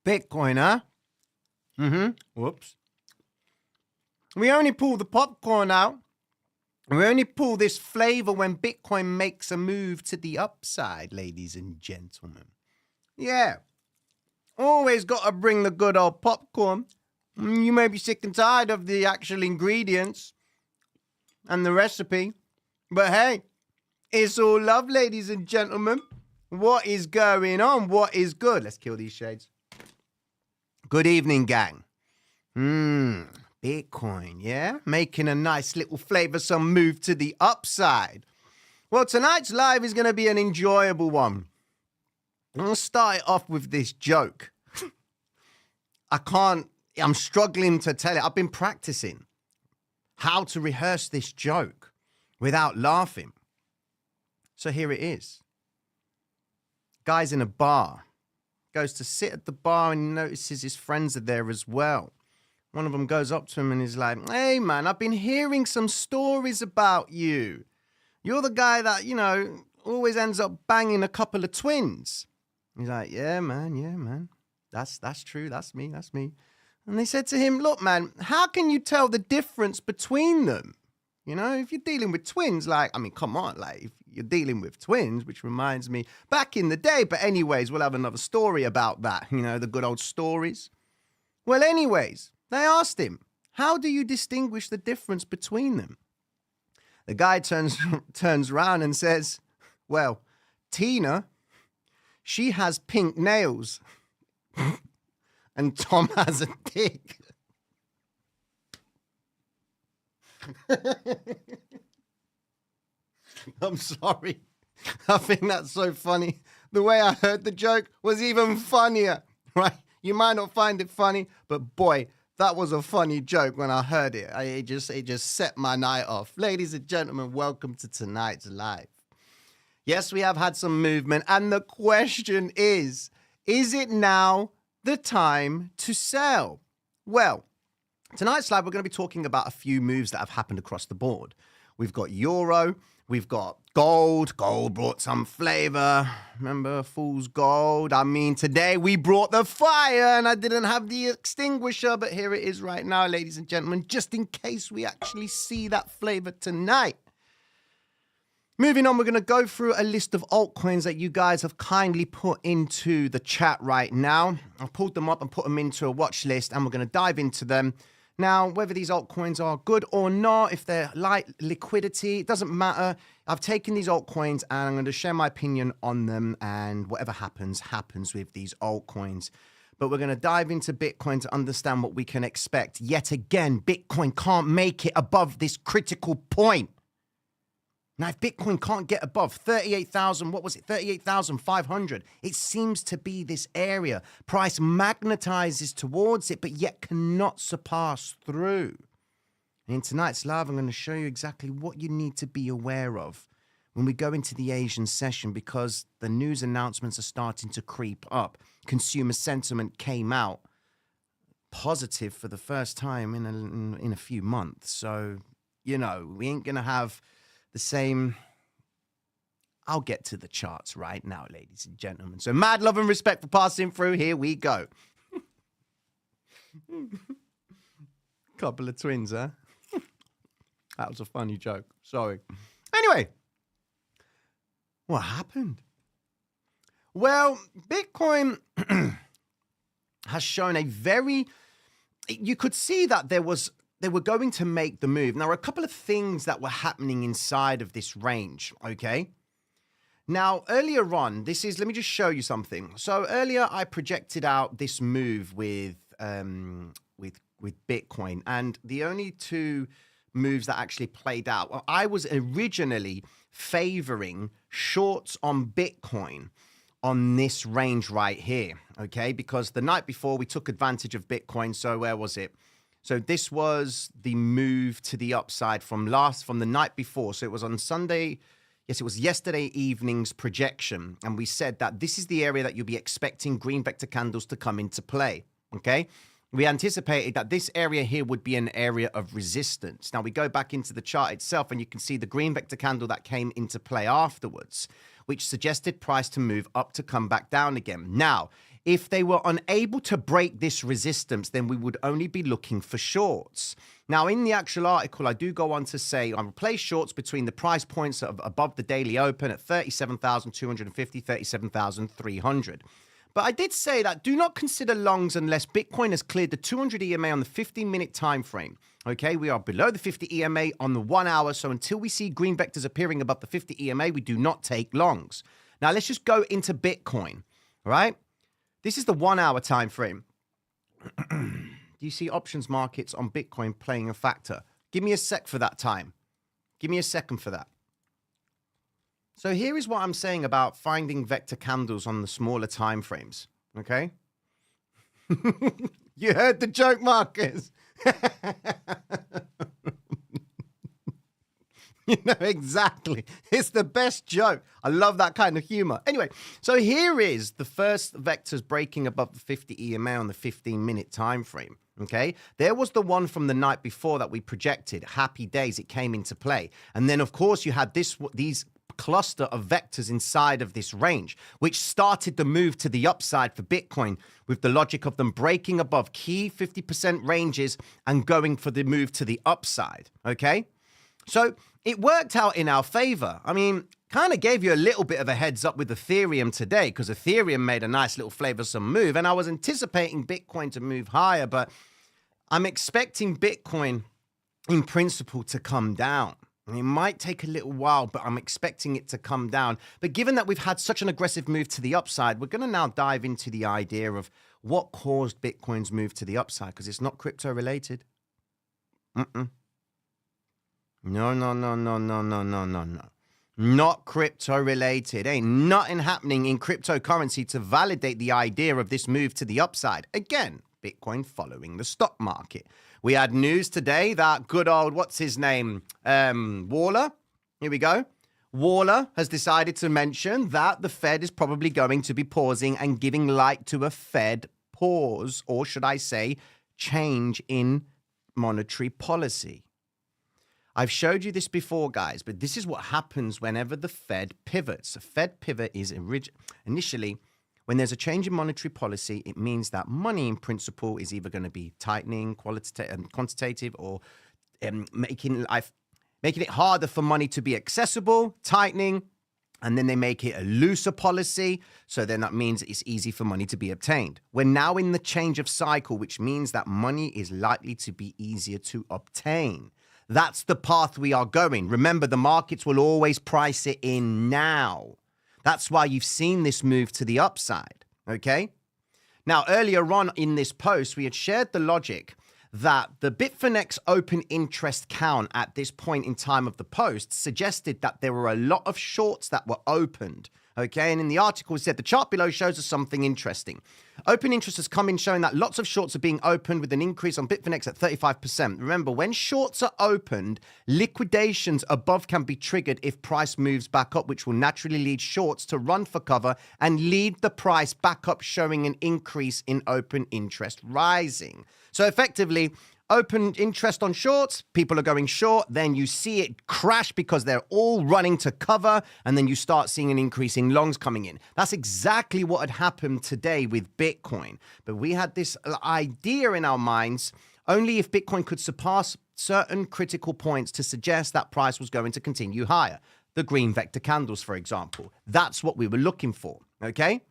Bitcoin, huh? Whoops. We only pull the popcorn out. We only pull this flavor when Bitcoin makes a move to the upside, ladies and gentlemen. Yeah. Always got to bring the good old popcorn. You may be sick and tired of the actual ingredients and the recipe. But hey, it's all love, ladies and gentlemen. What is going on? What is good? Let's kill these shades. Good evening, gang. Bitcoin, yeah? Making a nice little flavorsome move to the upside. Well, tonight's live is going to be an enjoyable one. I'm going to start it off with this joke. I'm struggling to tell it. I've been practicing how to rehearse this joke without laughing. So here it is. Guy's in a bar. Goes to sit at the bar and notices his friends are there as well. One of them goes up to him and is like, hey, man, I've been hearing some stories about you. You're the guy that, always ends up banging a couple of twins. He's like, yeah, man. That's true. That's me. And they said to him, look, man, how can you tell the difference between them? If you're dealing with twins, come on, if you're dealing with twins, which reminds me back in the day. But anyways, we'll have another story about that. The good old stories. Well, anyways, they asked him, how do you distinguish the difference between them? The guy turns around and says, well, Tina, she has pink nails and Tom has a dick. I'm sorry. I think that's so funny. The way I heard the joke was even funnier, right? You might not find it funny, but boy, that was a funny joke when I heard it. It just set my night off. Ladies and gentlemen, welcome to tonight's live. Yes, we have had some movement, and the question is it now the time to sell? Well, tonight's live, we're going to be talking about a few moves that have happened across the board. We've got euro, we've got gold. Gold brought some flavor. Remember, fool's gold? Today we brought the fire and I didn't have the extinguisher, but here it is right now, ladies and gentlemen, just in case we actually see that flavor tonight. Moving on, we're going to go through a list of altcoins that you guys have kindly put into the chat right now. I've pulled them up and put them into a watch list, and we're going to dive into them. Now, whether these altcoins are good or not, if they're light liquidity, it doesn't matter. I've taken these altcoins and I'm going to share my opinion on them, and whatever happens with these altcoins. But we're going to dive into Bitcoin to understand what we can expect. Yet again, Bitcoin can't make it above this critical point. Now, if Bitcoin can't get above 38,000, 38,500, it seems to be this area. Price magnetizes towards it, but yet cannot surpass through. And in tonight's live, I'm going to show you exactly what you need to be aware of when we go into the Asian session, because the news announcements are starting to creep up. Consumer sentiment came out positive for the first time in a few months. So, we ain't going to have the same. I'll get to the charts right now, ladies and gentlemen. So mad love and respect for passing through. Here we go. Couple of twins, huh? That was a funny joke. Sorry. Anyway, what happened? Well, Bitcoin has shown you could see that they were going to make the move. Now, there are a couple of things that were happening inside of this range, okay? Now, earlier on, let me just show you something. So earlier, I projected out this move with Bitcoin, and the only two moves that actually played out, well, I was originally favoring shorts on Bitcoin on this range right here, okay? Because the night before, we took advantage of Bitcoin. So where was it? So this was the move to the upside from the night before. So it was on Sunday. Yes, it was yesterday evening's projection. And we said that this is the area that you'll be expecting green vector candles to come into play. Okay. We anticipated that this area here would be an area of resistance. Now we go back into the chart itself and you can see the green vector candle that came into play afterwards, which suggested price to move up to come back down again. Now, if they were unable to break this resistance, then we would only be looking for shorts. Now, in the actual article, I do go on to say I replace shorts between the price points of above the daily open at 37,250, 37,300. But I did say that do not consider longs unless Bitcoin has cleared the 200 EMA on the 15-minute time frame. Okay, we are below the 50 EMA on the 1 hour, so until we see green vectors appearing above the 50 EMA, we do not take longs. Now, let's just go into Bitcoin, all right? This is the 1 hour time frame. Do you see options markets on Bitcoin playing a factor? Give me a sec for that time. Give me a second for that. So here is what I'm saying about finding vector candles on the smaller time frames, okay? You heard the joke, Marcus. You know exactly. It's the best joke. I love that kind of humor. Anyway, so here is the first vectors breaking above the 50 EMA on the 15-minute time frame. Okay, there was the one from the night before that we projected. Happy days, it came into play. And then, of course, you had these cluster of vectors inside of this range, which started the move to the upside for Bitcoin with the logic of them breaking above key 50% ranges and going for the move to the upside. Okay, so it worked out in our favor. I mean, kind of gave you a little bit of a heads up with Ethereum today because Ethereum made a nice little flavorsome move, and I was anticipating Bitcoin to move higher, but I'm expecting Bitcoin in principle to come down. It might take a little while, but I'm expecting it to come down. But given that we've had such an aggressive move to the upside, we're going to now dive into the idea of what caused Bitcoin's move to the upside, because it's not crypto related. No. Not crypto related. Ain't nothing happening in cryptocurrency to validate the idea of this move to the upside. Again, Bitcoin following the stock market. We had news today that good old, what's his name? Waller. Here we go. Waller has decided to mention that the Fed is probably going to be pausing and giving light to a Fed pause, or should I say, change in monetary policy. I've showed you this before, guys, but this is what happens whenever the Fed pivots. A Fed pivot is initially, when there's a change in monetary policy, it means that money in principle is either going to be tightening, quantitative, or making it harder for money to be accessible, tightening, and then they make it a looser policy. So then that means it's easy for money to be obtained. We're now in the change of cycle, which means that money is likely to be easier to obtain. That's the path we are going. Remember, the markets will always price it in now. That's why you've seen this move to the upside, okay? Now, earlier on in this post, we had shared the logic that the Bitfinex open interest count at this point in time of the post suggested that there were a lot of shorts that were opened, okay? And in the article, it said the chart below shows us something interesting. Open interest has come in showing that lots of shorts are being opened with an increase on Bitfinex at 35%. Remember, when shorts are opened, liquidations above can be triggered if price moves back up, which will naturally lead shorts to run for cover and lead the price back up, showing an increase in open interest rising. So effectively, open interest on shorts, people are going short, then you see it crash because they're all running to cover, and then you start seeing an increase in longs coming in. That's exactly what had happened today with Bitcoin. But we had this idea in our minds, only if Bitcoin could surpass certain critical points to suggest that price was going to continue higher. The green vector candles, for example. That's what we were looking for, okay?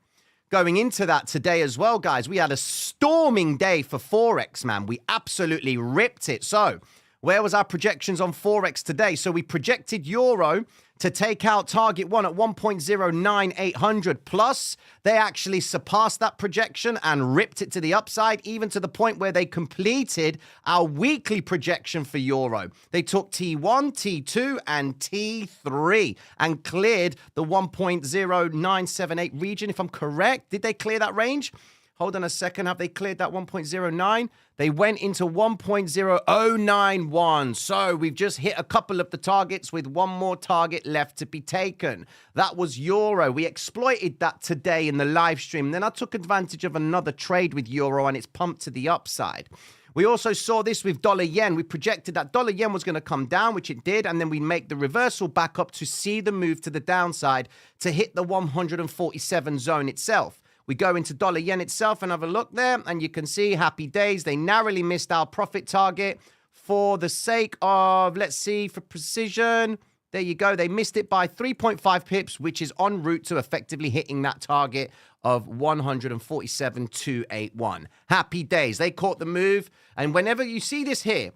Going into that today as well, guys, we had a storming day for Forex, man. We absolutely ripped it. So where was our projections on Forex today? So we projected Euro to take out target one at 1.09800 plus. They actually surpassed that projection and ripped it to the upside, even to the point where they completed our weekly projection for Euro. They took T1, T2, and T3 and cleared the 1.0978 region, if I'm correct. Did they clear that range? Hold on a second. Have they cleared that 1.09? They went into 1.0091. So we've just hit a couple of the targets with one more target left to be taken. That was Euro. We exploited that today in the live stream. Then I took advantage of another trade with Euro and it's pumped to the upside. We also saw this with dollar yen. We projected that dollar yen was going to come down, which it did, and then we make the reversal back up to see the move to the downside to hit the 147 zone itself. We go into dollar yen itself and have a look there, and you can see happy days. They narrowly missed our profit target for the sake of, let's see, for precision. There you go. They missed it by 3.5 pips, which is en route to effectively hitting that target of 147.281. Happy days. They caught the move. And whenever you see this here,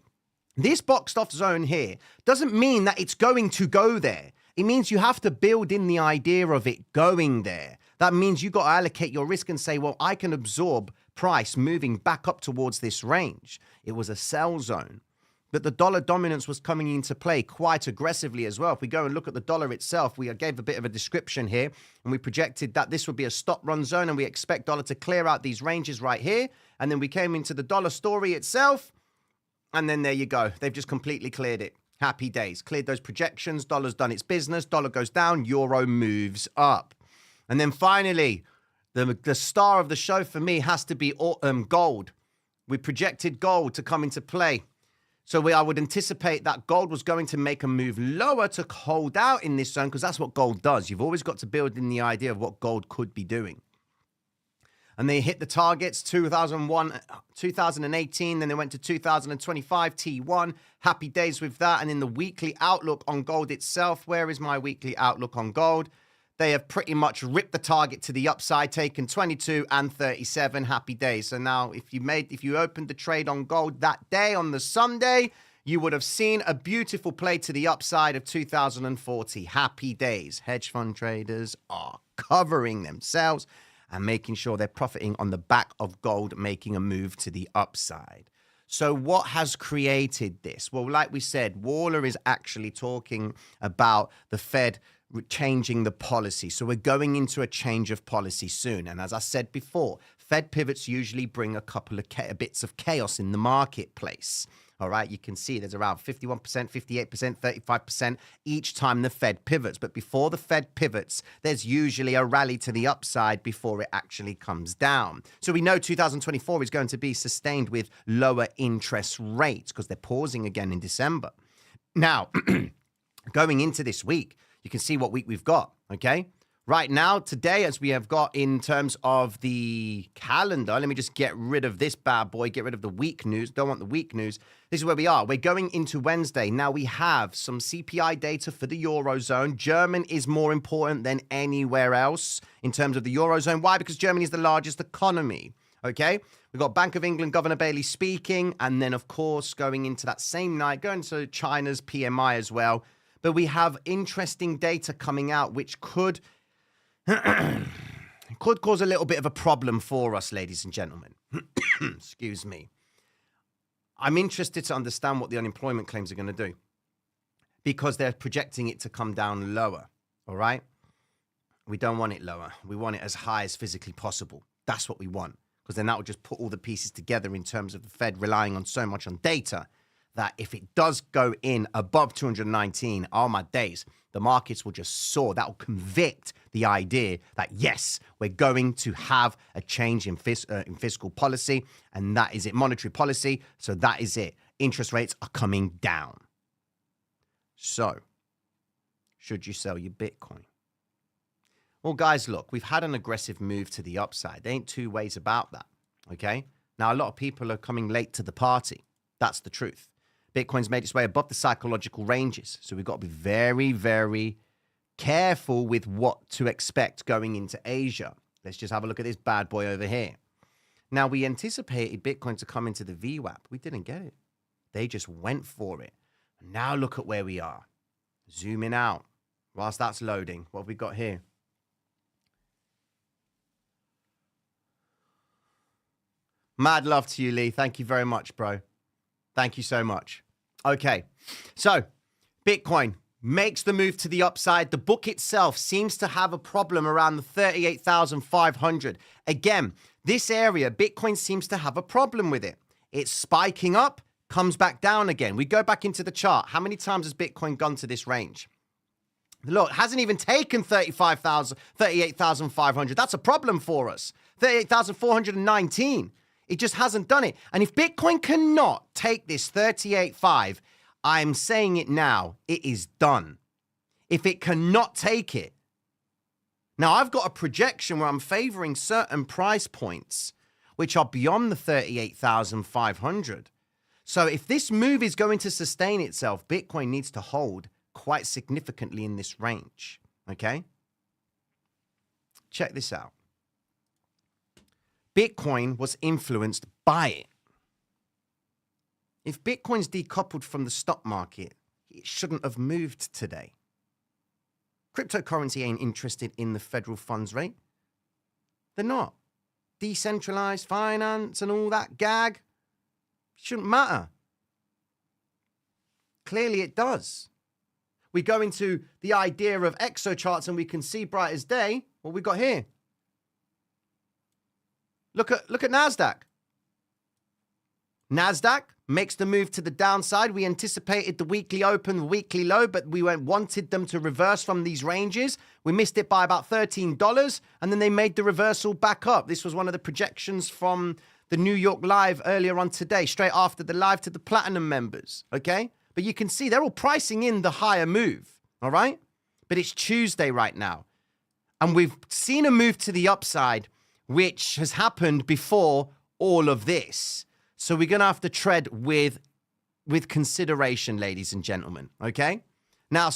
this boxed off zone here doesn't mean that it's going to go there. It means you have to build in the idea of it going there. That means you got to allocate your risk and say, well, I can absorb price moving back up towards this range. It was a sell zone. But the dollar dominance was coming into play quite aggressively as well. If we go and look at the dollar itself, we gave a bit of a description here, and we projected that this would be a stop run zone, and we expect dollar to clear out these ranges right here. And then we came into the dollar story itself, and then there you go. They've just completely cleared it. Happy days. Cleared those projections. Dollar's done its business. Dollar goes down. Euro moves up. And then finally, the star of the show for me has to be gold. We projected gold to come into play. So I would anticipate that gold was going to make a move lower to hold out in this zone, because that's what gold does. You've always got to build in the idea of what gold could be doing. And they hit the targets, 2018, then they went to 2025, T1. Happy days with that. And in the weekly outlook on gold itself, where is my weekly outlook on gold? They have pretty much ripped the target to the upside, taken 22 and 37. Happy days. So now if you opened the trade on gold that day on the Sunday, you would have seen a beautiful play to the upside of 2040. Happy days. Hedge fund traders are covering themselves and making sure they're profiting on the back of gold making a move to the upside. So what has created this? Well, like we said, Waller is actually talking about the Fed changing the policy. So we're going into a change of policy soon. And as I said before, Fed pivots usually bring a couple of bits of chaos in the marketplace. All right, you can see there's around 51%, 58%, 35% each time the Fed pivots. But before the Fed pivots, there's usually a rally to the upside before it actually comes down. So we know 2024 is going to be sustained with lower interest rates because they're pausing again in December. Now, going into this week, you can see what week we've got, okay? Right now, today, as we have got in terms of the calendar, let me just get rid of this bad boy, get rid of the week news. Don't want the week news. This is where we are. We're going into Wednesday. Now, we have some CPI data for the Eurozone. German is more important than anywhere else in terms of the Eurozone. Why? Because Germany is the largest economy, okay? We've got Bank of England, Governor Bailey speaking, and then, of course, going into that same night, going to China's PMI as well. But we have interesting data coming out, which could cause a little bit of a problem for us, ladies and gentlemen. Excuse me. I'm interested to understand what the unemployment claims are going to do, because they're projecting it to come down lower, all right? We don't want it lower. We want it as high as physically possible. That's what we want, because then that will just put all the pieces together in terms of the Fed relying on so much on data that if it does go in above 219, oh my days, the markets will just soar. That will convict the idea that, yes, we're going to have a change in fiscal policy, and that is it, monetary policy. So that is it. Interest rates are coming down. So, should you sell your Bitcoin? Well, guys, look, we've had an aggressive move to the upside. There ain't two ways about that, okay? Now, a lot of people are coming late to the party. That's the truth. Bitcoin's made its way above the psychological ranges. So we've got to be very, very careful with what to expect going into Asia. Let's just have a look at this bad boy over here. Now, we anticipated Bitcoin to come into the VWAP. We didn't get it. They just went for it. And now look at where we are. Zooming out. Whilst that's loading, what have we got here? Mad love to you, Lee. Thank you very much, bro. Thank you so much. Okay, so Bitcoin makes the move to the upside. The book itself seems to have a problem around the 38,500. Again, this area, Bitcoin seems to have a problem with it. It's spiking up, comes back down again. We go back into the chart. How many times has Bitcoin gone to this range? Look, it hasn't even taken 38,500. That's a problem for us. 38,419. It just hasn't done it. And if Bitcoin cannot take this 38.5, I'm saying it now, it is done. If it cannot take it. Now, I've got a projection where I'm favoring certain price points, which are beyond the 38,500. So if this move is going to sustain itself, Bitcoin needs to hold quite significantly in this range. Okay? Check this out. Bitcoin was influenced by it. If Bitcoin's decoupled from the stock market, it shouldn't have moved today. Cryptocurrency ain't interested in the federal funds rate. They're not. Decentralized finance and all that gag shouldn't matter. Clearly it does. We go into the idea of EXO Charts and we can see bright as day what we got here. Look at NASDAQ. NASDAQ makes the move to the downside. We anticipated the weekly open, the weekly low, but we wanted them to reverse from these ranges. We missed it by about $13, and then they made the reversal back up. This was one of the projections from the New York Live earlier on today, straight after the live to the Platinum members, okay? But you can see they're all pricing in the higher move, all right? But it's Tuesday right now, and we've seen a move to the upside, which has happened before all of this. So we're going to have to tread with consideration, ladies and gentlemen, okay? Now,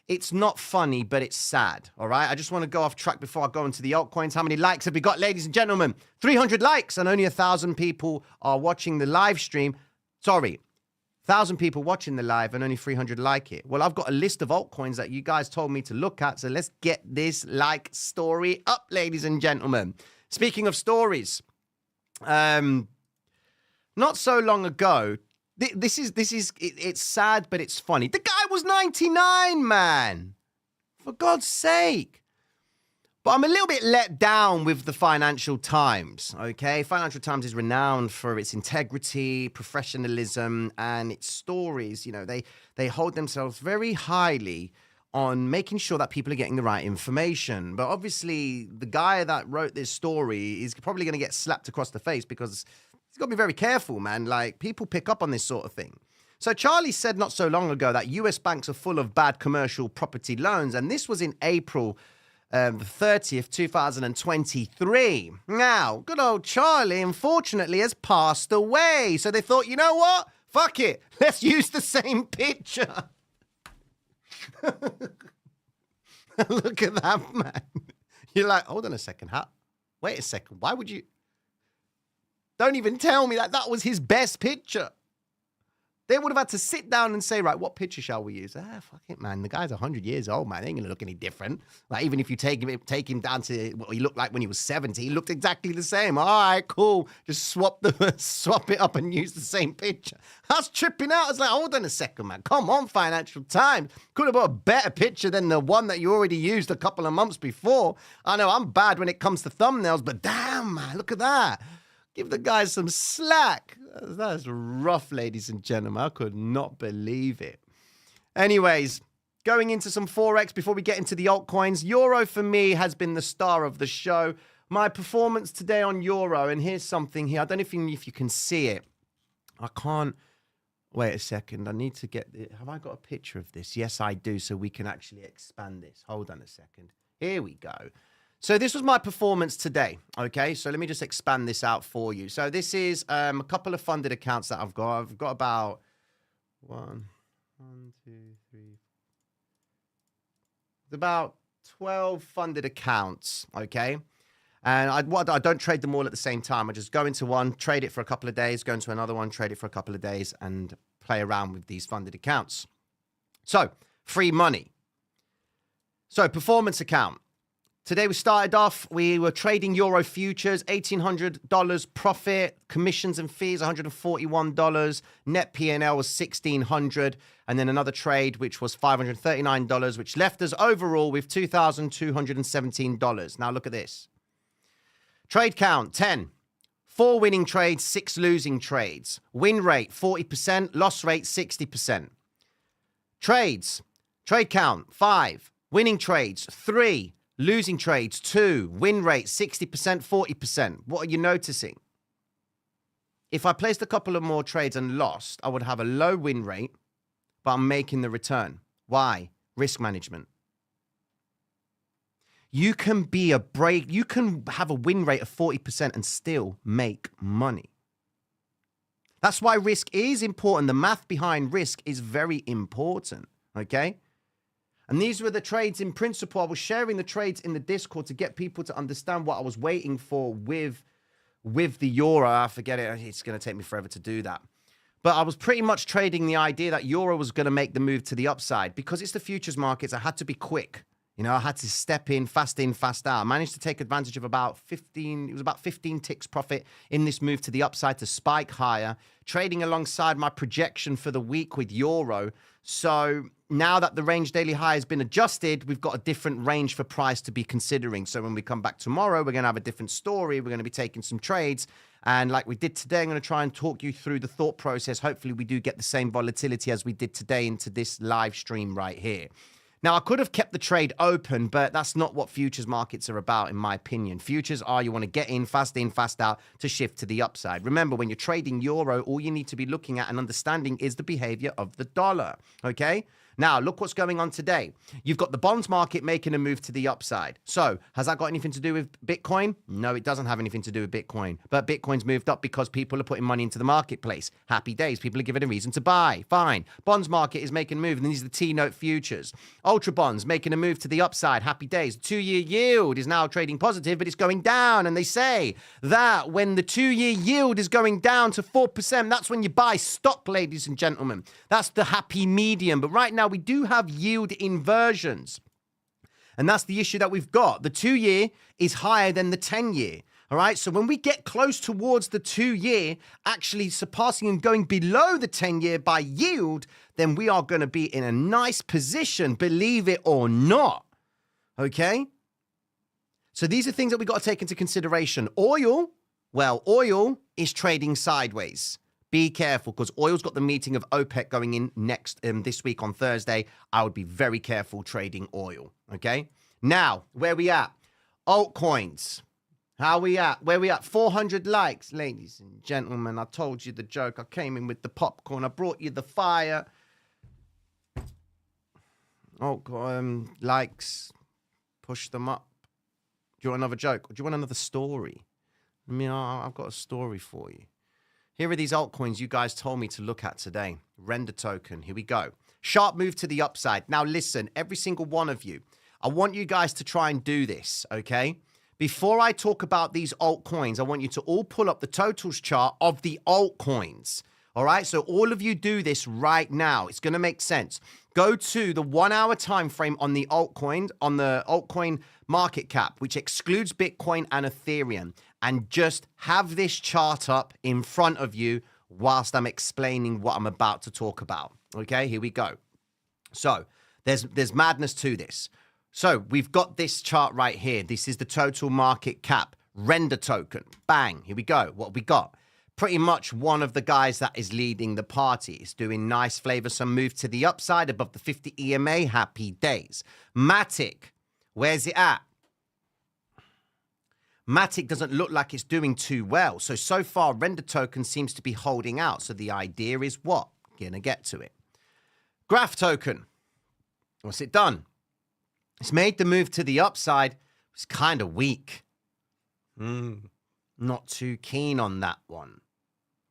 it's not funny, but it's sad, all right? I just want to go off track before I go into the altcoins. How many likes have we got, ladies and gentlemen? 300 likes, and only 1,000 people are watching the live stream. Sorry, 1,000 people watching the live and only 300 like it. Well, I've got a list of altcoins that you guys told me to look at, so let's get this like story up, ladies and gentlemen. Speaking of stories, not so long ago, it's sad, but it's funny. The guy was 99, man. For God's sake. But I'm a little bit let down with the Financial Times, okay? Financial Times is renowned for its integrity, professionalism, and its stories. You know, they hold themselves very highly on making sure that people are getting the right information. But obviously, the guy that wrote this story is probably going to get slapped across the face because he's got to be very careful, man. Like, people pick up on this sort of thing. So Charlie said not so long ago that US banks are full of bad commercial property loans, and this was in April 30th, 2023. Now, good old Charlie, unfortunately, has passed away. So they thought, you know what? Fuck it. Let's use the same picture. Look at that, man. You're like, hold on a second. Wait a second. Why would you? Don't even tell me that was his best picture. They would have had to sit down and say, right, what picture shall we use? Fuck it, man. The guy's 100 years old, man. He ain't going to look any different. Like, even if you take him down to what he looked like when he was 70, he looked exactly the same. All right, cool. Just swap it up and use the same picture. I was tripping out. I was like, hold on a second, man. Come on, Financial Times. Could have brought a better picture than the one that you already used a couple of months before. I know I'm bad when it comes to thumbnails, but damn, man, look at that. Give the guys some slack. That's rough, ladies and gentlemen. I could not believe it. Anyways, going into some Forex before we get into the altcoins. Euro, for me, has been the star of the show. My performance today on Euro, and here's something here. I don't know if you can see it. I can't. Wait a second. I need to get it. Have I got a picture of this? Yes, I do, so we can actually expand this. Hold on a second. Here we go. So this was my performance today, okay? So let me just expand this out for you. So this is a couple of funded accounts that I've got. I've got about one, two, three. It's about 12 funded accounts, okay? And I don't trade them all at the same time. I just go into one, trade it for a couple of days, go into another one, trade it for a couple of days, and play around with these funded accounts. So, free money. So, performance account. Today we started off, we were trading Euro futures, $1,800 profit, commissions and fees, $141, net P&L was $1,600, and then another trade, which was $539, which left us overall with $2,217. Now look at this. Trade count, 10. 4 winning trades, 6 losing trades. Win rate, 40%, loss rate, 60%. Trades, trade count, 5. Winning trades, 3. Losing trades, 2. Win rate, 60%, 40%. What are you noticing? if I placed a couple of more trades and lost, I would have a low win rate, but I'm making the return. Why? Risk management. You can you can have a win rate of 40% and still make money. That's why risk is important. The math behind risk is very important, okay? And these were the trades in principle. I was sharing the trades in the Discord to get people to understand what I was waiting for with the euro. I forget it. It's going to take me forever to do that. But I was pretty much trading the idea that euro was going to make the move to the upside. Because it's the futures markets, I had to be quick. You know, I had to step in, fast out. I managed to take advantage of about 15 ticks profit in this move to the upside to spike higher, trading alongside my projection for the week with euro. So now that the range daily high has been adjusted, we've got a different range for price to be considering. So when we come back tomorrow, we're going to have a different story. We're going to be taking some trades. And like we did today, I'm going to try and talk you through the thought process. Hopefully we do get the same volatility as we did today into this live stream right here. Now, I could have kept the trade open, but that's not what futures markets are about, in my opinion. Futures are you want to get in, fast out to shift to the upside. Remember, when you're trading euro, all you need to be looking at and understanding is the behavior of the dollar, okay? Now, look what's going on today. You've got the bonds market making a move to the upside. So, has that got anything to do with Bitcoin? No, it doesn't have anything to do with Bitcoin. But Bitcoin's moved up because people are putting money into the marketplace. Happy days. People are given a reason to buy. Fine. Bonds market is making a move. And these are the T-note futures. Ultra bonds making a move to the upside. Happy days. The 2-year yield is now trading positive, but it's going down. And they say that when the 2-year yield is going down to 4%, that's when you buy stock, ladies and gentlemen. That's the happy medium. But right now, we do have yield inversions. And that's the issue that we've got. The 2-year is higher than the 10-year. All right. So when we get close towards the 2-year, actually surpassing and going below the 10-year by yield, then we are going to be in a nice position, believe it or not. Okay. So these are things that we got to take into consideration. Oil, well, oil is trading sideways. Be careful because oil's got the meeting of OPEC going in this week on Thursday. I would be very careful trading oil. Okay. Now, where we at? Altcoins. How we at? Where we at? 400 likes, ladies and gentlemen. I told you the joke. I came in with the popcorn. I brought you the fire. Likes. Push them up. Do you want another joke? Or do you want another story? I mean, I've got a story for you. Here are these altcoins you guys told me to look at today. Render token. Here we go. Sharp move to the upside. Now, listen, every single one of you, I want you guys to try and do this, okay? Before I talk about these altcoins, I want you to all pull up the totals chart of the altcoins. All right? So all of you do this right now. It's going to make sense. Go to the 1-hour time frame on the altcoin market cap, which excludes Bitcoin and Ethereum, and just have this chart up in front of you whilst I'm explaining what I'm about to talk about. Okay, here we go. So there's madness to this. So we've got this chart right here. This is the total market cap render token. Bang, here we go. What have we got? Pretty much one of the guys that is leading the party. It's doing nice flavor, some move to the upside above the 50 EMA. Happy days. MATIC, where's it at? MATIC doesn't look like it's doing too well. So far, render token seems to be holding out. So the idea is what? Gonna get to it. Graph token. What's it done? It's made the move to the upside. It's kind of weak. Not too keen on that one,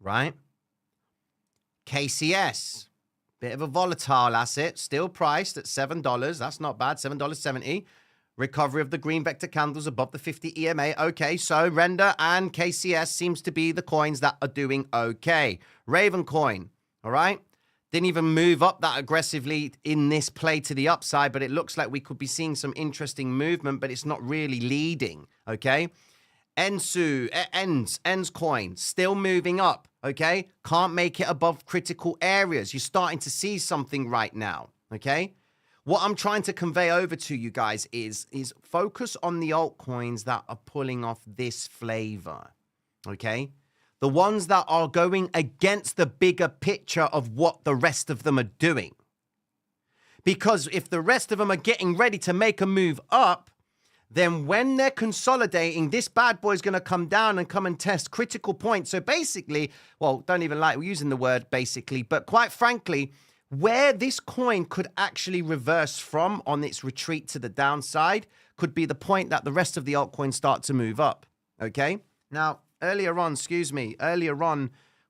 right? KCS. Bit of a volatile asset. Still priced at $7. That's not bad. $7.70. Recovery of the green vector candles above the 50 EMA. Okay, so Render and KCS seems to be the coins that are doing okay. Raven coin, all right? Didn't even move up that aggressively in this play to the upside, but it looks like we could be seeing some interesting movement, but it's not really leading, okay? ENS coin, still moving up, okay? Can't make it above critical areas. You're starting to see something right now, okay? What I'm trying to convey over to you guys is focus on the altcoins that are pulling off this flavor, okay? The ones that are going against the bigger picture of what the rest of them are doing. Because if the rest of them are getting ready to make a move up, then when they're consolidating, this bad boy is going to come down and come and test critical points. So basically, well, don't even like using the word basically, but quite frankly, where this coin could actually reverse from on its retreat to the downside could be the point that the rest of the altcoins start to move up. Okay. Now, earlier on,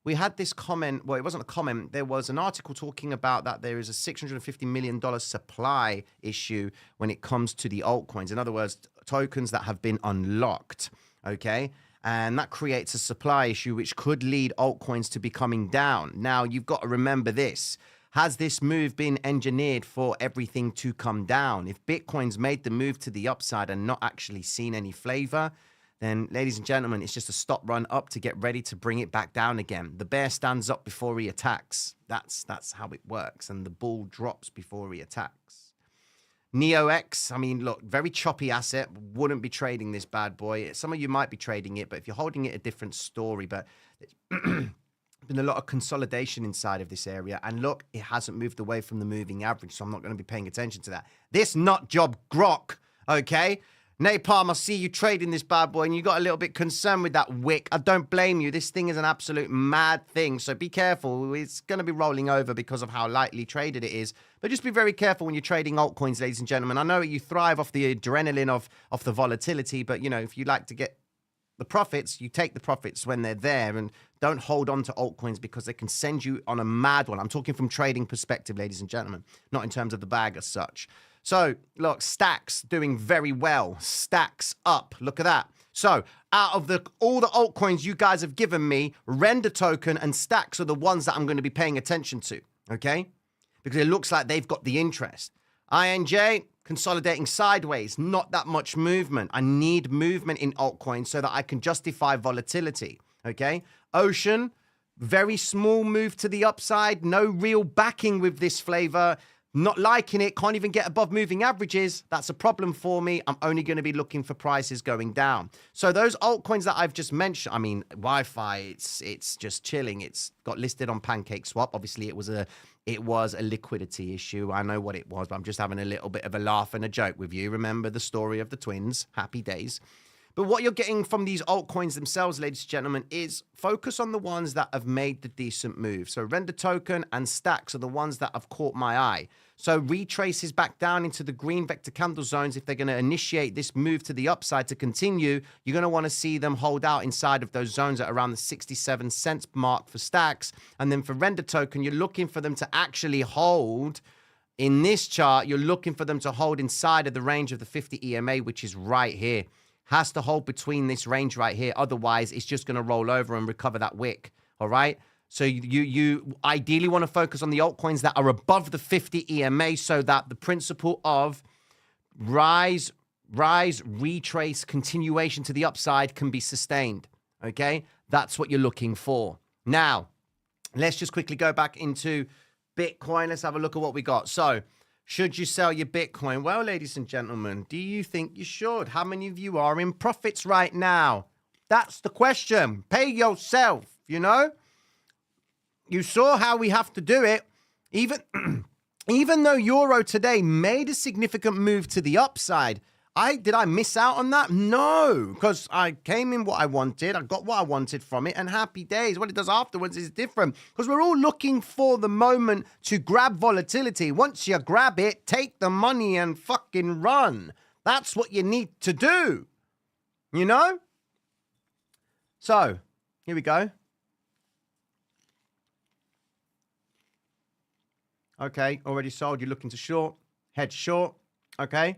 we had this comment. Well, it wasn't a comment. There was an article talking about that there is a $650 million supply issue when it comes to the altcoins. In other words, tokens that have been unlocked. Okay. And that creates a supply issue, which could lead altcoins to be coming down. Now, you've got to remember this. Has this move been engineered for everything to come down? If Bitcoin's made the move to the upside and not actually seen any flavor, then, ladies and gentlemen, it's just a stop run up to get ready to bring it back down again. The bear stands up before he attacks. That's how it works. And the bull drops before he attacks. NeoX, I mean, look, very choppy asset. Wouldn't be trading this bad boy. Some of you might be trading it, but if you're holding it, a different story. But been a lot of consolidation inside of this area. And look, it hasn't moved away from the moving average, so I'm not going to be paying attention to that. This nut job grok, okay? Napalm, I see you trading this bad boy, and you got a little bit concerned with that wick. I don't blame you. This thing is an absolute mad thing, so be careful. It's going to be rolling over because of how lightly traded it is. But just be very careful when you're trading altcoins, ladies and gentlemen. I know you thrive off the adrenaline of the volatility, but, you know, if you like to get the profits, you take the profits when they're there, and don't hold on to altcoins because they can send you on a mad one. I'm talking from trading perspective, ladies and gentlemen, not in terms of the bag as such. So, look, Stacks doing very well. Stacks up. Look at that. So, out of all the altcoins you guys have given me, Render Token and Stacks are the ones that I'm going to be paying attention to, okay? Because it looks like they've got the interest. INJ, consolidating sideways, not that much movement. I need movement in altcoins so that I can justify volatility, okay? Ocean, very small move to the upside, no real backing with this flavor. Not liking it, can't even get above moving averages. That's a problem for me. I'm only going to be looking for prices going down. So those altcoins that I've just mentioned, I mean, Wi-Fi, it's just chilling. It's got listed on PancakeSwap. Obviously, it was a liquidity issue. I know what it was, but I'm just having a little bit of a laugh and a joke with you. Remember the story of the twins. Happy days. But what you're getting from these altcoins themselves, ladies and gentlemen, is focus on the ones that have made the decent move. So Render Token and Stacks are the ones that have caught my eye. So retraces back down into the green vector candle zones. If they're going to initiate this move to the upside to continue, you're going to want to see them hold out inside of those zones at around the 67 cents mark for Stacks. And then for Render Token, you're looking for them to actually hold. In this chart, you're looking for them to hold inside of the range of the 50 EMA, which is right here. Has to hold between this range right here. Otherwise, it's just going to roll over and recover that wick. All right? So you ideally want to focus on the altcoins that are above the 50 EMA so that the principle of rise, retrace, continuation to the upside can be sustained. Okay? That's what you're looking for. Now, let's just quickly go back into Bitcoin. Let's have a look at what we got. So, should you sell your Bitcoin? Well, ladies and gentlemen, do you think you should? How many of you are in profits right now? That's the question. Pay yourself, you know? You saw how we have to do it. Even though Euro today made a significant move to the upside, did I miss out on that? No, because I came in what I wanted. I got what I wanted from it, and happy days. What it does afterwards is different because we're all looking for the moment to grab volatility. Once you grab it, take the money and fucking run. That's what you need to do, you know? So, here we go. Okay, already sold. You're looking to short. Head short. Okay.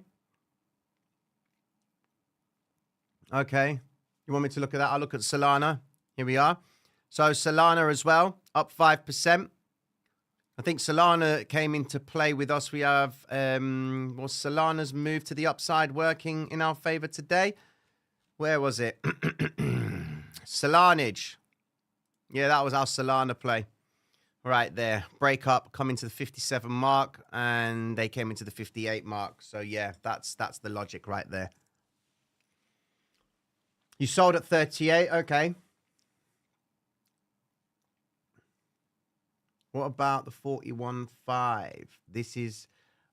Okay, you want me to look at that? I'll look at Solana. Here we are. So Solana as well, up 5%. I think Solana came into play with us. We have, was Solana's move to the upside working in our favor today? Where was it? Solanage. Yeah, that was our Solana play. Right there. Break up, come into the 57 mark, and they came into the 58 mark. So yeah, that's the logic right there. You sold at 38, okay. What about the 41.5? This is,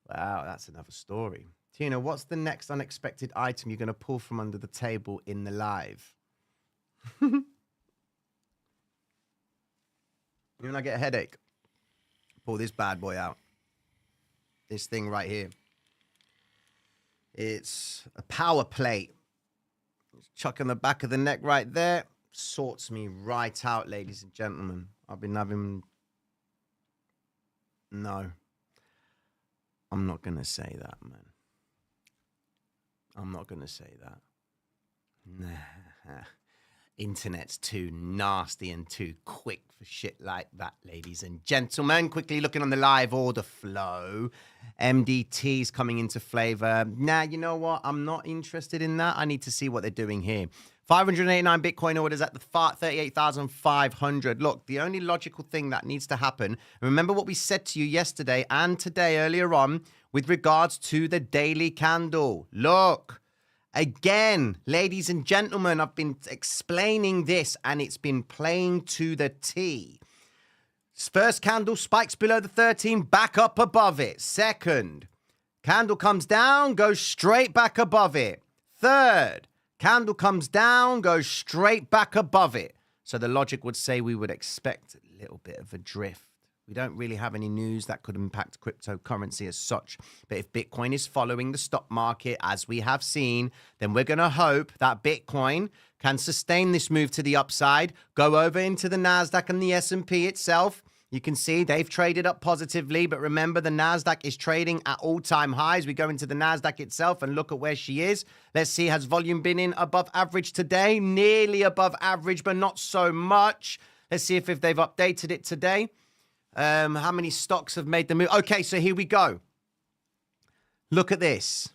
wow, that's another story. Tina, what's the next unexpected item you're going to pull from under the table in the live? You when I get a headache, pull this bad boy out. This thing right here. It's a power plate. Chuck on the back of the neck right there. Sorts me right out, ladies and gentlemen. I've been having... No. I'm not going to say that, man. I'm not going to say that. Nah. Internet's too nasty and too quick for shit like that, ladies and gentlemen. Quickly looking on the live order flow. MDT's coming into flavor. Nah, you know what? I'm not interested in that. I need to see what they're doing here. 589 Bitcoin orders at the 38,500. Look, the only logical thing that needs to happen, remember what we said to you yesterday and today earlier on with regards to the daily candle. Look, again, ladies and gentlemen, I've been explaining this and it's been playing to the T. First candle spikes below the 13, back up above it. Second, candle comes down, goes straight back above it. Third, candle comes down, goes straight back above it. So the logic would say we would expect a little bit of a drift. We don't really have any news that could impact cryptocurrency as such. But if Bitcoin is following the stock market, as we have seen, then we're going to hope that Bitcoin can sustain this move to the upside, go over into the NASDAQ and the S&P itself. You can see they've traded up positively, but remember the NASDAQ is trading at all-time highs. We go into the NASDAQ itself and look at where she is. Let's see, has volume been in above average today? Nearly above average, but not so much. Let's see if they've updated it today. How many stocks have made the move? Okay, so here we go. Look at this.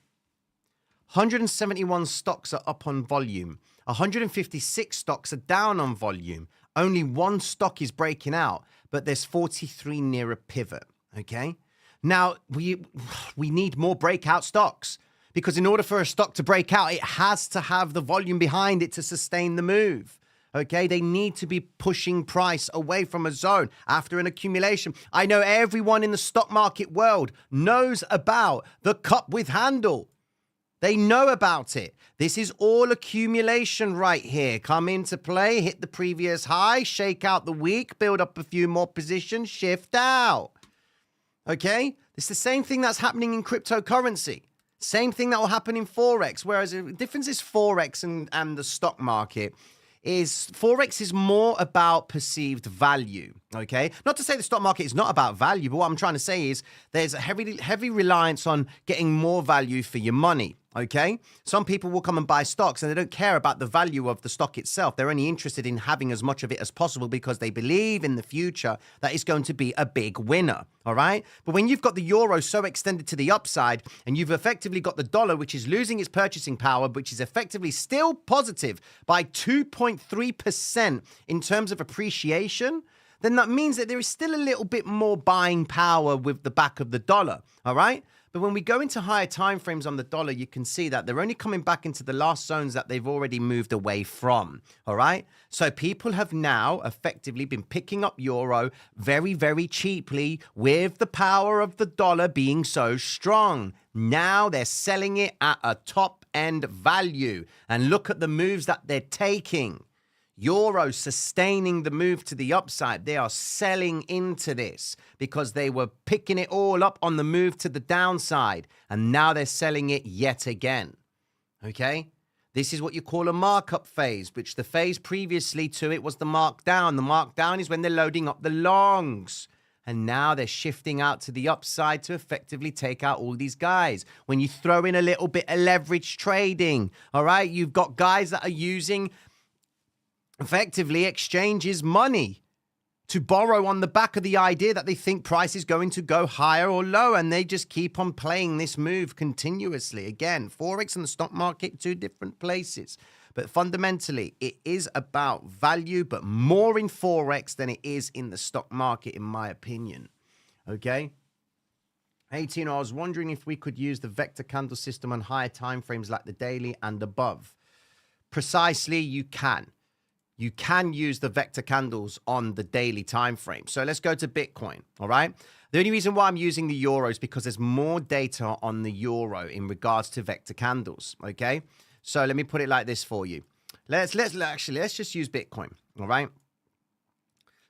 171 stocks are up on volume. 156 stocks are down on volume. Only one stock is breaking out, but there's 43 near a pivot, okay? Now, we need more breakout stocks because in order for a stock to break out, it has to have the volume behind it to sustain the move. Okay, they need to be pushing price away from a zone after an accumulation. I know everyone in the stock market world knows about the cup with handle. They know about it. This is all accumulation right here. Come into play, hit the previous high, shake out the week, build up a few more positions, shift out. Okay, it's the same thing that's happening in cryptocurrency. Same thing that will happen in Forex, whereas the difference is Forex and the stock market. Is Forex is more about perceived value, okay? Not to say the stock market is not about value, but what I'm trying to say is there's a heavy reliance on getting more value for your money, okay? Some people will come and buy stocks and they don't care about the value of the stock itself. They're only interested in having as much of it as possible because they believe in the future that it's going to be a big winner, all right? But when you've got the euro so extended to the upside and you've effectively got the dollar, which is losing its purchasing power, which is effectively still positive by 2.3% in terms of appreciation, then that means that there is still a little bit more buying power with the back of the dollar, all right? But when we go into higher timeframes on the dollar, you can see that they're only coming back into the last zones that they've already moved away from, all right? So people have now effectively been picking up euro very, very cheaply with the power of the dollar being so strong. Now they're selling it at a top-end value. And look at the moves that they're taking. Euro sustaining the move to the upside. They are selling into this because they were picking it all up on the move to the downside. And now they're selling it yet again. Okay? This is what you call a markup phase, which the phase previously to it was the markdown. The markdown is when they're loading up the longs. And now they're shifting out to the upside to effectively take out all these guys. When you throw in a little bit of leverage trading, all right, you've got guys that are using effectively exchanges money to borrow on the back of the idea that they think price is going to go higher or lower, and they just keep on playing this move continuously. Again, Forex and the stock market, two different places. But fundamentally, it is about value, but more in Forex than it is in the stock market, in my opinion. Okay? Hey, Tino, I was wondering if we could use the vector candle system on higher timeframes like the daily and above. Precisely, you can. you can use the vector candles on the daily time frame. So let's go to Bitcoin, all right? The only reason why I'm using the euro is because there's more data on the euro in regards to vector candles, okay? So let me put it like this for you. Let's just use Bitcoin, all right?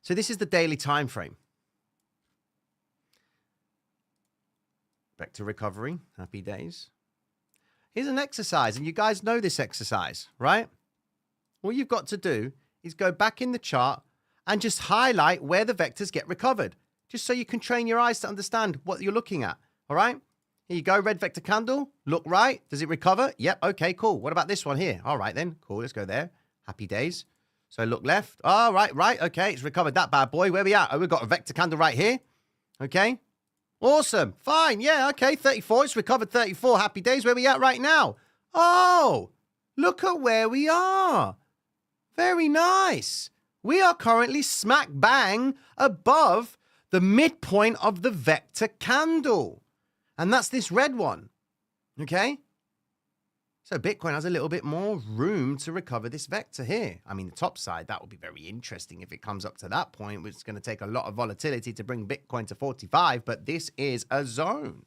So this is the daily time frame. Vector recovery, happy days. Here's an exercise, and you guys know this exercise, right? All you've got to do is go back in the chart and just highlight where the vectors get recovered, just so you can train your eyes to understand what you're looking at, all right? Here you go, red vector candle, look right. Does it recover? Yep, okay, cool. What about this one here? All right then, cool, let's go there. Happy days. So look left. All right, okay, it's recovered that bad boy. Where we at? Oh, we've got a vector candle right here, okay? Awesome, fine, yeah, okay, 34, it's recovered 34. Happy days, where we at right now? Oh, look at where we are. Very nice. We are currently smack bang above the midpoint of the vector candle. And that's this red one. Okay? So Bitcoin has a little bit more room to recover this vector here. I mean, the top side, that would be very interesting if it comes up to that point, which is going to take a lot of volatility to bring Bitcoin to 45. But this is a zone.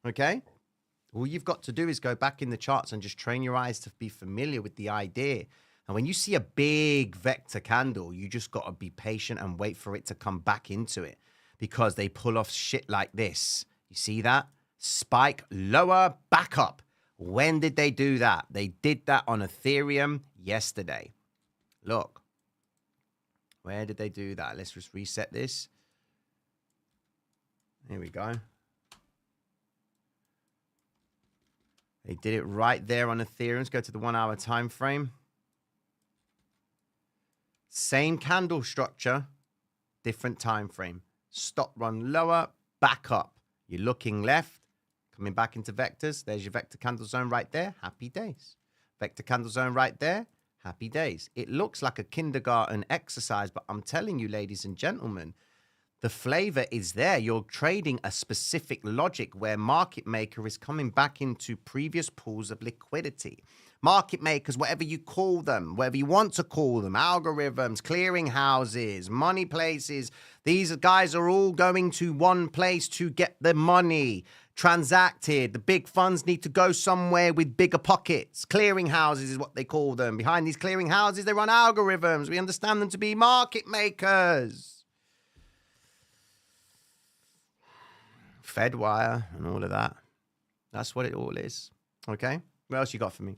Okay? All you've got to do is go back in the charts and just train your eyes to be familiar with the idea. And when you see a big vector candle, you just got to be patient and wait for it to come back into it, because they pull off shit like this. You see that? Spike lower, back up. When did they do that? They did that on Ethereum yesterday. Look. Where did they do that? Let's just reset this. Here we go. They did it right there on Ethereum. Let's go to the 1 hour time frame. Same candle structure, different time frame. Stop, run lower, back up. You're looking left, coming back into vectors. There's your vector candle zone right there. Happy days. Vector candle zone right there. Happy days. It looks like a kindergarten exercise, but I'm telling you, ladies and gentlemen, the flavor is there. You're trading a specific logic where market maker is coming back into previous pools of liquidity. Market makers, whatever you call them, whatever you want to call them, algorithms, clearing houses, money places. These guys are all going to one place to get the money transacted. The big funds need to go somewhere with bigger pockets. Clearing houses is what they call them. Behind these clearing houses, they run algorithms. We understand them to be market makers. Fedwire and all of that. That's what it all is. Okay? What else you got for me?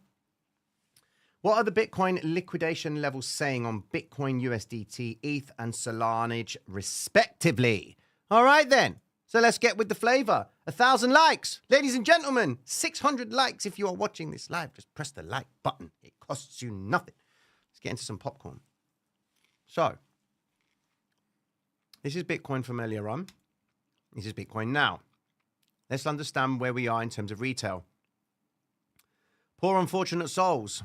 What are the Bitcoin liquidation levels saying on Bitcoin, USDT, ETH, and Solana, respectively? All right, then. So let's get with the flavor. 1,000 likes. Ladies and gentlemen, 600 likes if you are watching this live. Just press the like button. It costs you nothing. Let's get into some popcorn. So, this is Bitcoin from earlier on. This is Bitcoin now. Let's understand where we are in terms of retail. Poor unfortunate souls.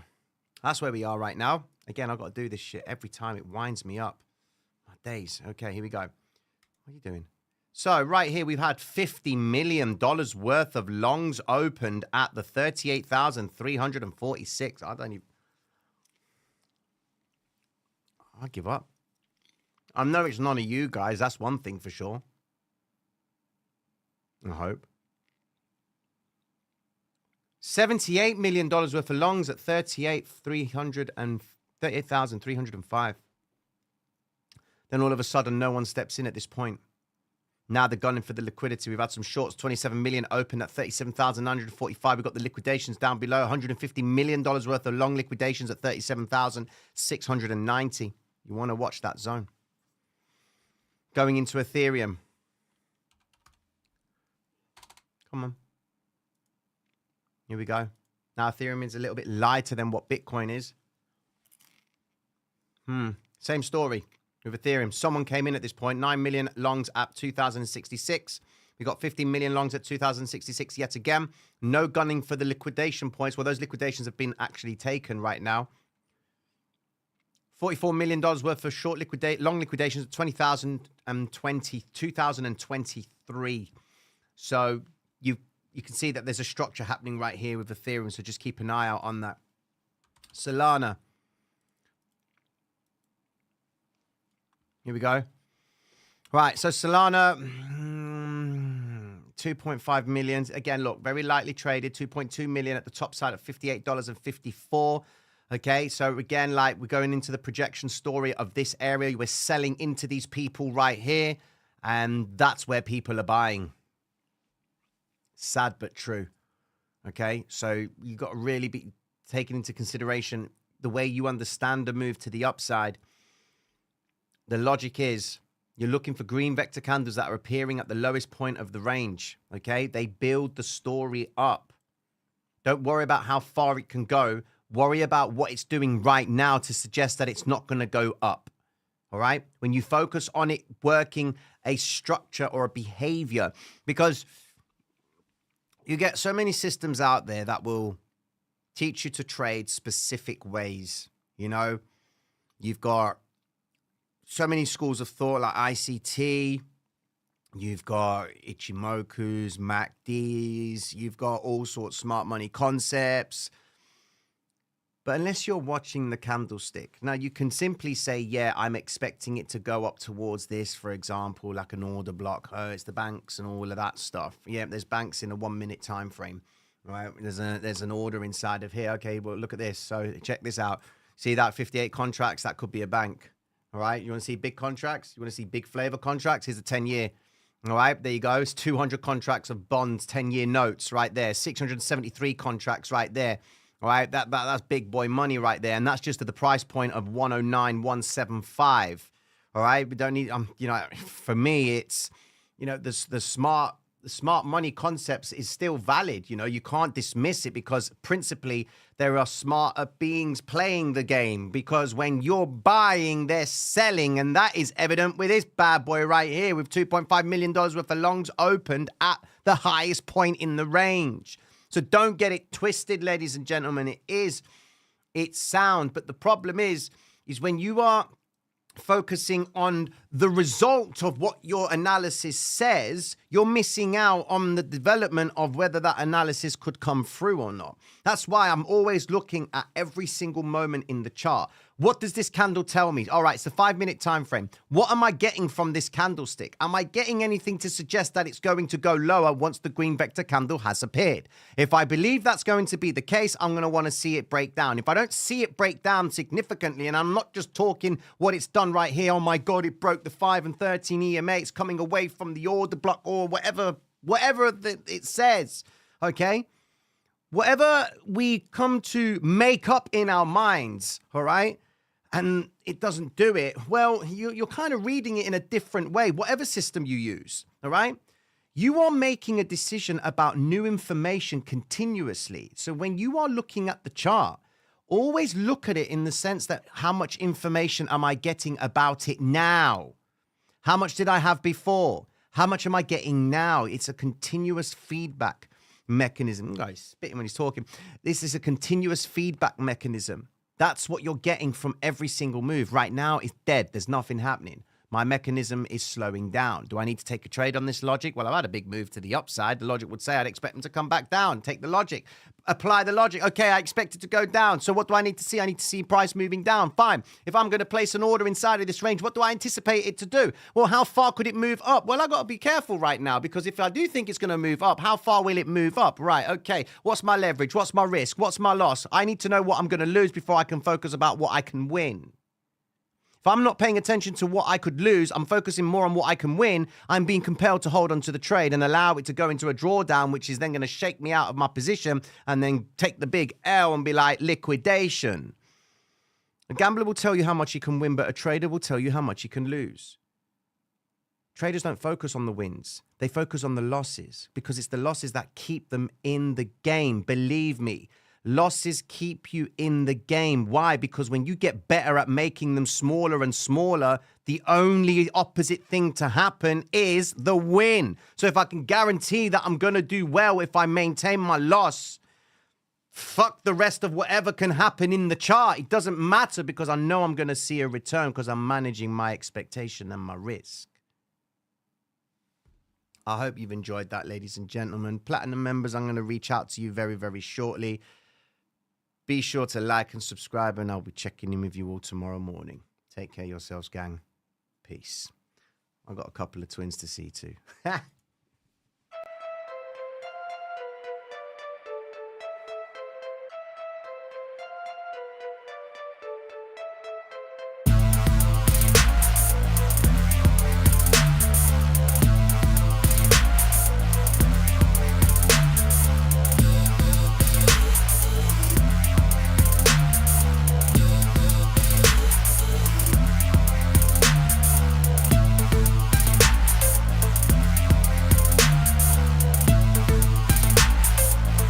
That's where we are right now. Again, I've got to do this shit every time. It winds me up. My days. Okay, here we go. What are you doing? So right here, we've had $50 million worth of longs opened at the 38,346. I give up. I know it's none of you guys. That's one thing for sure. I hope. $78 million worth of longs at 38,305. Then all of a sudden, no one steps in at this point. Now they're gunning for the liquidity. We've had some shorts, 27 million open at 37,945. We've got the liquidations down below, $150 million worth of long liquidations at 37,690. You want to watch that zone. Going into Ethereum. Come on. Here we go. Now Ethereum is a little bit lighter than what Bitcoin is. Same story with Ethereum. Someone came in at this point. 9 million longs at 2,066. We got 15 million longs at 2,066 yet again. No gunning for the liquidation points. Well, those liquidations have been actually taken right now. $44 million worth of long liquidations at 2023. So you can see that there's a structure happening right here with Ethereum, so just keep an eye out on that. Solana. Here we go. Right, so Solana, 2.5 million. Again, look, very lightly traded, 2.2 million at the top side at $58.54. Okay, so again, like we're going into the projection story of this area. We're selling into these people right here, and that's where people are buying. Sad but true. Okay, so you've got to really be taking into consideration the way you understand the move to the upside. The logic is you're looking for green vector candles that are appearing at the lowest point of the range. Okay, they build the story up. Don't worry about how far it can go. Worry about what it's doing right now to suggest that it's not going to go up. All right, when you focus on it working a structure or a behavior, because you get so many systems out there that will teach you to trade specific ways. You know, you've got so many schools of thought like ICT, you've got Ichimoku's, MACDs, you've got all sorts of smart money concepts. But unless you're watching the candlestick, now you can simply say, yeah, I'm expecting it to go up towards this, for example, like an order block. Oh, it's the banks and all of that stuff. Yeah, there's banks in a 1 minute time frame, right? There's an order inside of here. Okay, well, look at this. So check this out. See that 58 contracts? That could be a bank. All right, you want to see big contracts? You want to see big flavor contracts? Here's a 10-year. All right, there you go. It's 200 contracts of bonds, 10-year notes right there. 673 contracts right there. All right, that's big boy money right there. And that's just at the price point of 109,175. All right, we don't need, you know, for me, it's, you know, the smart money concepts is still valid. You know, you can't dismiss it because principally there are smarter beings playing the game, because when you're buying, they're selling. And that is evident with this bad boy right here with $2.5 million worth of longs opened at the highest point in the range. So don't get it twisted, ladies and gentlemen. It's sound. But the problem is when you are focusing on the result of what your analysis says, you're missing out on the development of whether that analysis could come through or not. That's why I'm always looking at every single moment in the chart. What does this candle tell me? All right, it's a 5 minute time frame. What am I getting from this candlestick? Am I getting anything to suggest that it's going to go lower once the green vector candle has appeared? If I believe that's going to be the case, I'm going to want to see it break down. If I don't see it break down significantly, and I'm not just talking what it's done right here, oh my God, it broke the 5 and 13 EMA, it's coming away from the order block or whatever it says, okay? Whatever we come to make up in our minds, all right, and it doesn't do it, well, you're kind of reading it in a different way, whatever system you use, all right? You are making a decision about new information continuously. So when you are looking at the chart, always look at it in the sense that how much information am I getting about it now? How much did I have before? How much am I getting now? It's a continuous feedback mechanism. Guys, spitting when he's talking. This is a continuous feedback mechanism. That's what you're getting from every single move. Right now, it's dead. There's nothing happening. My mechanism is slowing down. Do I need to take a trade on this logic? Well, I've had a big move to the upside. The logic would say I'd expect them to come back down. Take the logic. Apply the logic. Okay, I expect it to go down. So what do I need to see? I need to see price moving down. Fine. If I'm going to place an order inside of this range, what do I anticipate it to do? Well, how far could it move up? Well, I've got to be careful right now, because if I do think it's going to move up, how far will it move up? Right, okay. What's my leverage? What's my risk? What's my loss? I need to know what I'm going to lose before I can focus about what I can win. If I'm not paying attention to what I could lose, I'm focusing more on what I can win, I'm being compelled to hold on to the trade and allow it to go into a drawdown, which is then going to shake me out of my position and then take the big L and be like, liquidation. A gambler will tell you how much he can win, but a trader will tell you how much he can lose. Traders don't focus on the wins. They focus on the losses, because it's the losses that keep them in the game. Believe me. Losses keep you in the game. Why? Because when you get better at making them smaller and smaller, the only opposite thing to happen is the win. So if I can guarantee that I'm going to do well if I maintain my loss, fuck the rest of whatever can happen in the chart. It doesn't matter, because I know I'm going to see a return, because I'm managing my expectation and my risk. I hope you've enjoyed that, ladies and gentlemen. Platinum members, I'm going to reach out to you very, very shortly. Be sure to like and subscribe, and I'll be checking in with you all tomorrow morning. Take care of yourselves, gang. Peace. I've got a couple of twins to see too.